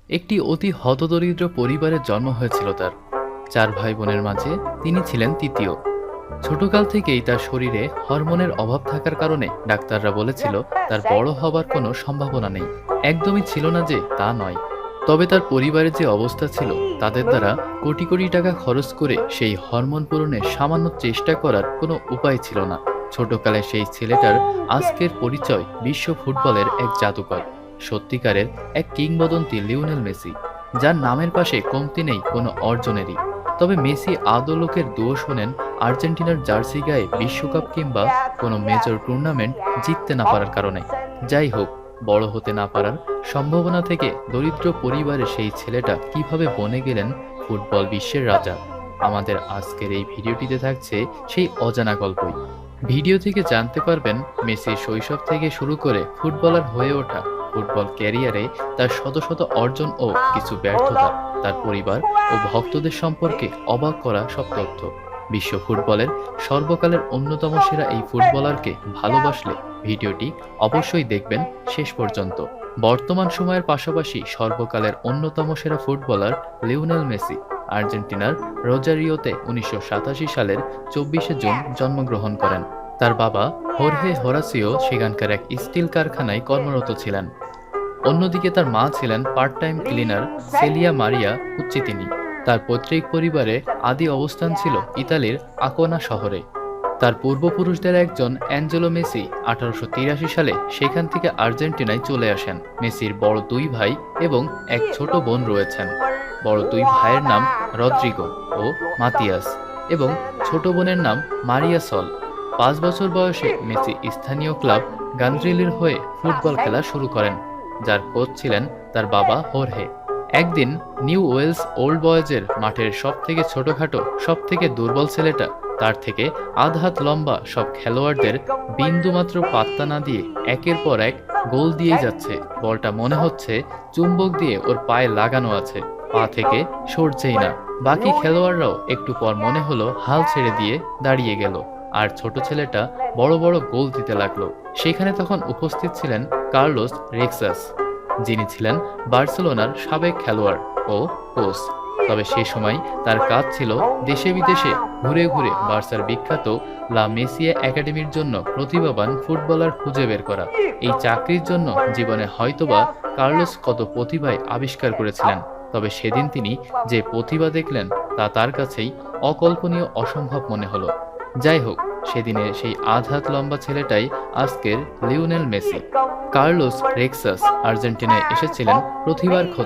একটি অতি হতদরিদ্র পরিবারে জন্ম হয়েছিল তার। ৪ ভাই বোনের মাঝে তিনি ছিলেন তৃতীয়। ছোটকাল থেকেই তার শরীরে হরমোনের অভাব থাকার কারণে ডাক্তাররা বলেছিল তার বড় হবার কোনো সম্ভাবনা নেই। একদমই ছিল না যে তা নয়, তবে তার পরিবারের যে অবস্থা ছিল তাদের দ্বারা কোটি কোটি টাকা খরচ করে সেই হরমোন পূরণের সামান্য চেষ্টা করার কোনো উপায় ছিল না। ছোটকালে সেই ছেলেটার আজকের পরিচয় বিশ্ব ফুটবলের এক জাদুকর, সত্যিকারের এক কিংবদন্তি লিওনেল মেসি, যার নামের পাশে কমতি নেই কোনো অর্জনেরই। তবে মেসি আদৌ লোকের দোষ শোনেন আর্জেন্টিনার জার্সি গায়ে বিশ্বকাপ কিংবা কোনো মেজর টুর্নামেন্ট জিততে না পারার কারণে। যাই হোক, বড় হতে না পারার সম্ভাবনা থেকে দরিদ্র পরিবারের সেই ছেলেটা কিভাবে বনে গেলেন ফুটবল বিশ্বের রাজা, আমাদের আজকের এই ভিডিওটিতে থাকছে সেই অজানা গল্পই। ভিডিও থেকে জানতে পারবেন মেসির শৈশব থেকে শুরু করে ফুটবলার হয়ে ওঠা, ফুটবল ক্যারিয়ারে তার শত শত অর্জন ও কিছু ব্যর্থতা, তার পরিবার ও ভক্তদের সম্পর্কে অবাক করা সব তথ্য। বিশ্ব ফুটবলের সর্বকালের অন্যতম সেরা এই ফুটবলারকে ভালোবাসলে ভিডিওটি অবশ্যই দেখবেন শেষ পর্যন্ত। বর্তমান সময়ের পাশাপাশি সর্বকালের অন্যতম সেরা ফুটবলার লিওনেল মেসি আর্জেন্টিনার রোজারিওতে ১৯৮৭ সালের ২৪শে জুন জন্মগ্রহণ করেন। তার বাবা হোর্হে হোরাসিও সেখানকার এক স্টিল কারখানায় কর্মরত ছিলেন। অন্যদিকে তার মা ছিলেন part time cleaner Celia Maria Cuccittini. তার পৈতৃক পরিবারে আদি অবস্থান ছিল ইতালির আকোনা শহরে। তার পূর্বপুরুষদের একজন অ্যাঞ্জেলো মেসি ১৮৮৩ সালে সেখান থেকে আর্জেন্টিনায় চলে আসেন। মেসির বড় ২ ভাই এবং এক ছোট বোন রয়েছেন। বড় ২ ভাইয়ের নাম রদ্রিগো ও মাতিয়াস এবং ছোট বোনের নাম মারিয়া সল। ৫ বছর বয়সে মেসি স্থানীয় ক্লাব গান্দ্রিলির হয়ে ফুটবল খেলা শুরু করেন, যার কোচ ছিলেন তার বাবা হোর্হে। একদিন নিউ ওয়েলস ওল্ড বয়েজের মাঠের সব থেকে ছোটখাটো, সব থেকে দুর্বল ছেলেটা তার থেকে আধ হাত লম্বা সব খেলোয়াড়দের বিন্দুমাত্র পাত্তা না দিয়ে একের পর এক গোল দিয়েই যাচ্ছে। বলটা মনে হচ্ছে চুম্বক দিয়ে ওর পায়ে লাগানো আছে, পা থেকে সরছেই না। বাকি খেলোয়াড়রাও একটু পর মনে হলো হাল ছেড়ে দিয়ে দাঁড়িয়ে গেল, আর ছোট ছেলেটা বড় বড় গোল দিতে লাগলো। সেখানে তখন উপস্থিত ছিলেন কার্লোস রেক্সাস, যিনি ছিলেন বার্সেলোনার সাবেক খেলোয়াড় ও কোচ। তবে সে সময় তার কাজ ছিল দেশে বিদেশে ঘুরে ঘুরে বার্সার বিখ্যাত লা মেসিয়া একাডেমির জন্য প্রতিভাবান ফুটবলার খুঁজে বের করা। এই চাকরির জন্য জীবনে হয়তোবা কার্লোস কত প্রতিভায় আবিষ্কার করেছিলেন, তবে সেদিন তিনি যে প্রতিভা দেখলেন তা তার কাছেই অকল্পনীয়, অসম্ভব মনে হলো। যাই হোক, সেদিনের সেই আধ হাত লম্বা ছেলেটাই আজকের লিওনেল মেসি। কার্লোস রেক্সাস আর্জেন্টিনায় এসেছিলেন প্রতিভার খোঁজে।